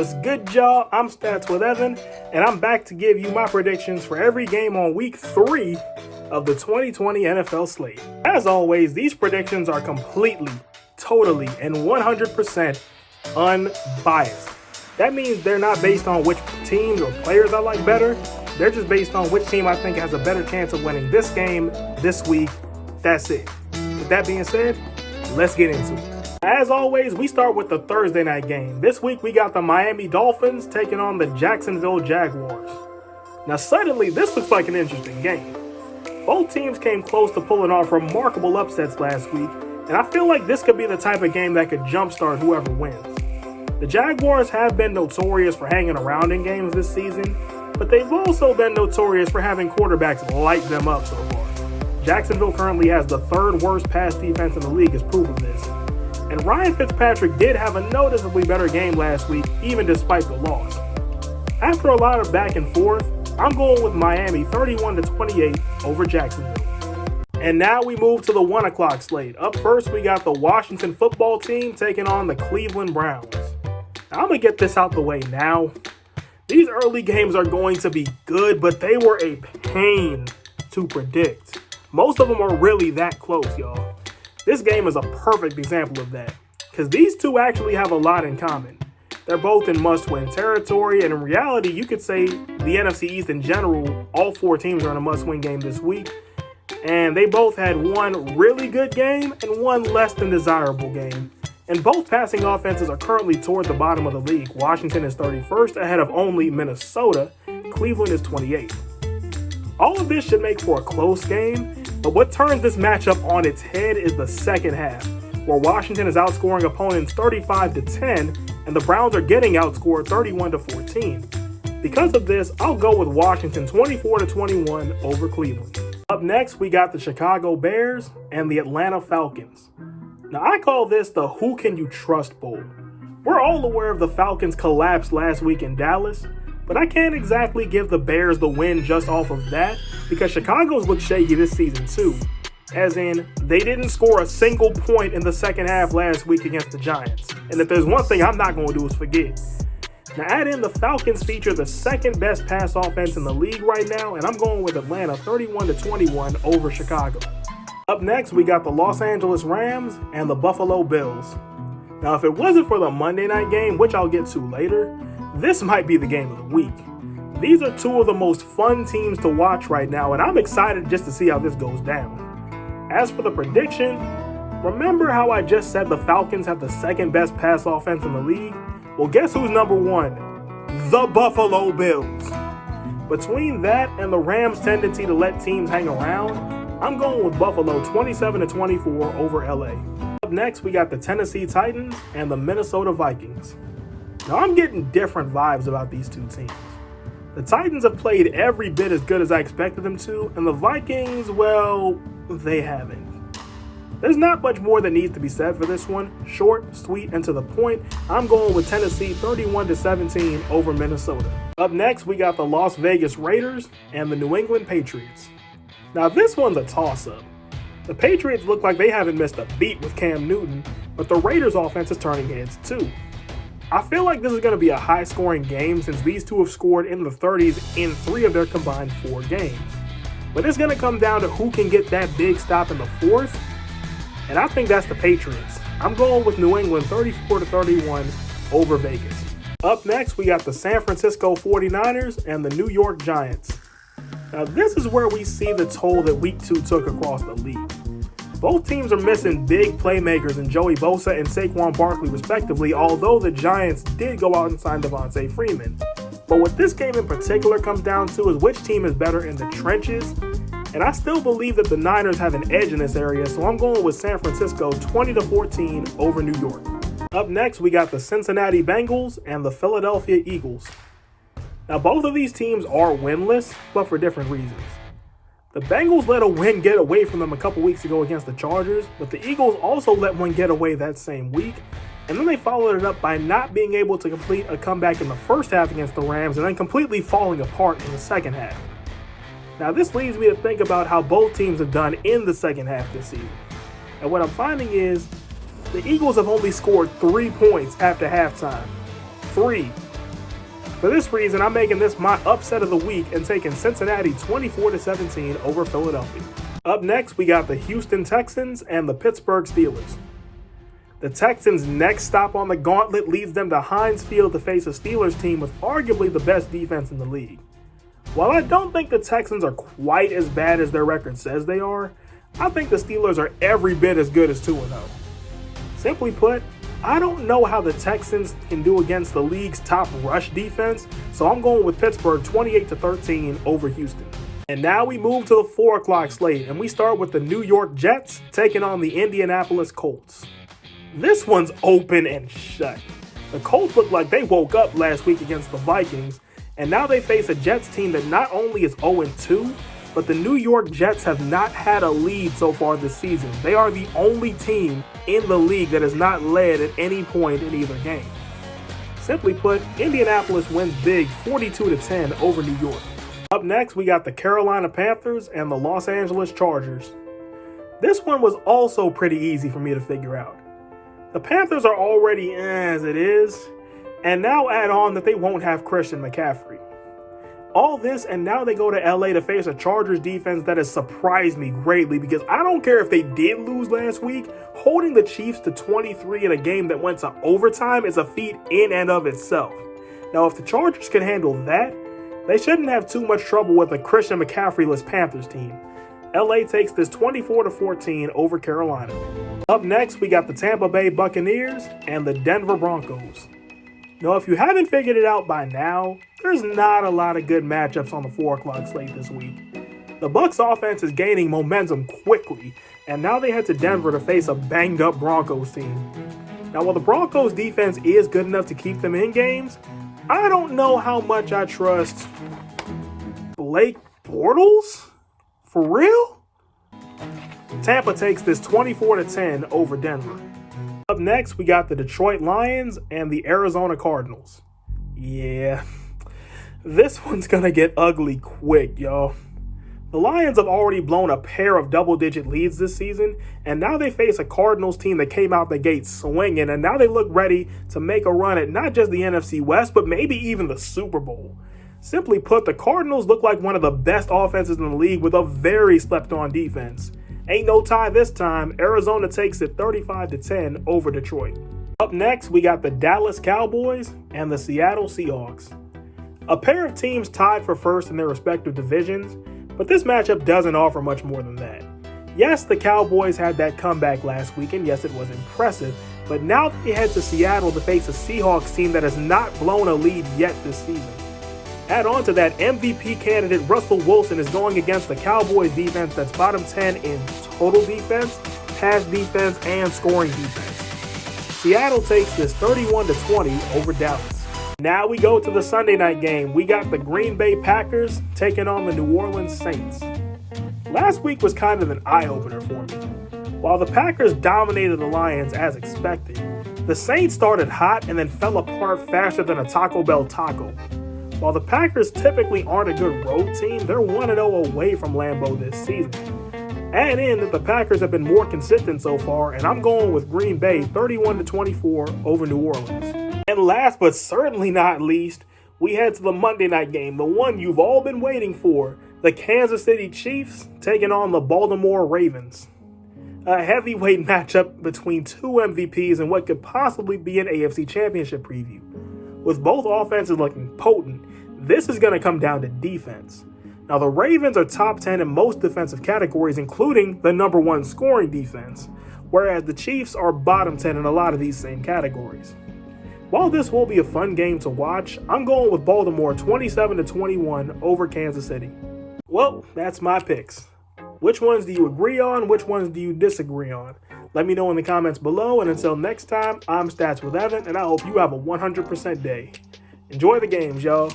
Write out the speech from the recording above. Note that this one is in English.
What's good, y'all? I'm Stats with Evan, and I'm back to give you my predictions for every game on week 3 of the 2020 NFL slate. As always, these predictions are completely, totally, and 100% unbiased. That means they're not based on which teams or players I like better. They're just based on which team I think has a better chance of winning this game this week. That's it. With that being said, let's get into it. As always, we start with the Thursday night game. This week we got the Miami Dolphins taking on the Jacksonville Jaguars. Now suddenly this looks like an interesting game. Both teams came close to pulling off remarkable upsets last week, and I feel like this could be the type of game that could jumpstart whoever wins. The Jaguars have been notorious for hanging around in games this season, but they've also been notorious for having quarterbacks light them up so far. Jacksonville currently has the third worst pass defense in the league as proof of this. And Ryan Fitzpatrick did have a noticeably better game last week, even despite the loss. After a lot of back and forth, I'm going with Miami 31-28 over Jacksonville. And now we move to the 1 o'clock slate. Up first, we got the Washington football team taking on the Cleveland Browns. Now, I'm going to get this out the way now. These early games are going to be good, but they were a pain to predict. Most of them are really that close, y'all. This game is a perfect example of that, because these two actually have a lot in common. They're both in must-win territory, and in reality, you could say the NFC East in general, all 4 teams are in a must-win game this week, and they both had one really good game and one less than desirable game. And both passing offenses are currently toward the bottom of the league. Washington is 31st, ahead of only Minnesota. Cleveland is 28th. All of this should make for a close game, but what turns this matchup on its head is the second half, where Washington is outscoring opponents 35-10, and the Browns are getting outscored 31-14. Because of this, I'll go with Washington 24-21 over Cleveland. Up next, we got the Chicago Bears and the Atlanta Falcons. Now, I call this the Who Can You Trust Bowl. We're all aware of the Falcons' collapse last week in Dallas, but I can't exactly give the Bears the win just off of that, because Chicago's looked shaky this season too. As in, they didn't score a single point in the second half last week against the Giants. And if there's one thing I'm not going to do is forget. Now add in the Falcons feature the second best pass offense in the league right now, and I'm going with Atlanta 31-21 over Chicago. Up next, we got the Los Angeles Rams and the Buffalo Bills. Now if it wasn't for the Monday night game, which I'll get to later, this might be the game of the week. These are two of the most fun teams to watch right now, and I'm excited just to see how this goes down. As for the prediction, remember how I just said the Falcons have the second best pass offense in the league? Well, guess who's number 1? The Buffalo Bills. Between that and the Rams' tendency to let teams hang around, I'm going with Buffalo 27-24 over LA. Up next, we got the Tennessee Titans and the Minnesota Vikings. Now, I'm getting different vibes about these two teams. The Titans have played every bit as good as I expected them to, and the Vikings, well, they haven't. There's not much more that needs to be said for this one. Short, sweet, and to the point, I'm going with Tennessee 31-17 over Minnesota. Up next, we got the Las Vegas Raiders and the New England Patriots. Now, this one's a toss-up. The Patriots look like they haven't missed a beat with Cam Newton, but the Raiders' offense is turning heads too. I feel like this is going to be a high-scoring game since these two have scored in the 30s in 3 of their combined 4 games. But it's going to come down to who can get that big stop in the 4th, and I think that's the Patriots. I'm going with New England 34-31 over Vegas. Up next, we got the San Francisco 49ers and the New York Giants. Now, this is where we see the toll that Week 2 took across the league. Both teams are missing big playmakers in Joey Bosa and Saquon Barkley respectively, although the Giants did go out and sign Devontae Freeman. But what this game in particular comes down to is which team is better in the trenches, and I still believe that the Niners have an edge in this area, so I'm going with San Francisco 20-14 over New York. Up next, we got the Cincinnati Bengals and the Philadelphia Eagles. Now, both of these teams are winless, but for different reasons. The Bengals let a win get away from them a couple weeks ago against the Chargers, but the Eagles also let one get away that same week, and then they followed it up by not being able to complete a comeback in the first half against the Rams and then completely falling apart in the second half. Now, this leads me to think about how both teams have done in the second half this season. And what I'm finding is the Eagles have only scored 3 points after halftime. 3. For this reason, I'm making this my upset of the week and taking Cincinnati 24-17 over Philadelphia. Up next, we got the Houston Texans and the Pittsburgh Steelers. The Texans' next stop on the gauntlet leads them to Heinz Field to face a Steelers team with arguably the best defense in the league. While I don't think the Texans are quite as bad as their record says they are, I think the Steelers are every bit as good as 2-0. Simply put, I don't know how the Texans can do against the league's top rush defense, so I'm going with Pittsburgh 28-13 over Houston. And now we move to the 4 o'clock slate, and we start with the New York Jets taking on the Indianapolis Colts. This one's open and shut. The Colts look like they woke up last week against the Vikings, and now they face a Jets team that not only is 0-2, but the New York Jets have not had a lead so far this season. They are the only team in the league that has not led at any point in either game. Simply put, Indianapolis wins big 42-10 over New York. Up next, we got the Carolina Panthers and the Los Angeles Chargers. This one was also pretty easy for me to figure out. The Panthers are already as it is, and now add on that they won't have Christian McCaffrey. All this, and now they go to LA to face a Chargers defense that has surprised me greatly, because I don't care if they did lose last week, holding the Chiefs to 23 in a game that went to overtime is a feat in and of itself. Now, if the Chargers can handle that, they shouldn't have too much trouble with a Christian McCaffrey-less Panthers team. LA takes this 24-14 over Carolina. Up next, we got the Tampa Bay Buccaneers and the Denver Broncos. Now, if you haven't figured it out by now, there's not a lot of good matchups on the 4 o'clock slate this week. The Bucs offense is gaining momentum quickly, and now they head to Denver to face a banged-up Broncos team. Now, while the Broncos defense is good enough to keep them in games, I don't know how much I trust Blake Bortles? For real? Tampa takes this 24-10 over Denver. Up next, we got the Detroit Lions and the Arizona Cardinals. Yeah, this one's gonna get ugly quick, y'all. The Lions have already blown a pair of double-digit leads this season, and now they face a Cardinals team that came out the gate swinging, and now they look ready to make a run at not just the NFC West, but maybe even the Super Bowl. Simply put, the Cardinals look like one of the best offenses in the league with a very slept-on defense. Ain't no tie this time. Arizona takes it 35-10 over Detroit. Up next, we got the Dallas Cowboys and the Seattle Seahawks. A pair of teams tied for first in their respective divisions, but this matchup doesn't offer much more than that. Yes, the Cowboys had that comeback last week, and yes, it was impressive, but now they head to Seattle to face a Seahawks team that has not blown a lead yet this season. Add on to that, MVP candidate Russell Wilson is going against the Cowboys defense that's bottom 10 in total defense, pass defense, and scoring defense. Seattle takes this 31-20 over Dallas. Now we go to the Sunday night game. We got the Green Bay Packers taking on the New Orleans Saints. Last week was kind of an eye-opener for me. While the Packers dominated the Lions as expected, the Saints started hot and then fell apart faster than a Taco Bell taco. While the Packers typically aren't a good road team, they're 1-0 away from Lambeau this season. Add in that the Packers have been more consistent so far, and I'm going with Green Bay 31-24 over New Orleans. And last but certainly not least, we head to the Monday night game, the one you've all been waiting for, the Kansas City Chiefs taking on the Baltimore Ravens. A heavyweight matchup between two MVPs and what could possibly be an AFC Championship preview. With both offenses looking potent, this is going to come down to defense. Now, the Ravens are top 10 in most defensive categories, including the number 1 scoring defense, whereas the Chiefs are bottom 10 in a lot of these same categories. While this will be a fun game to watch, I'm going with Baltimore 27-21 over Kansas City. Well, that's my picks. Which ones do you agree on? Which ones do you disagree on? Let me know in the comments below, and until next time, I'm Stats with Evan, and I hope you have a 100% day. Enjoy the games, y'all.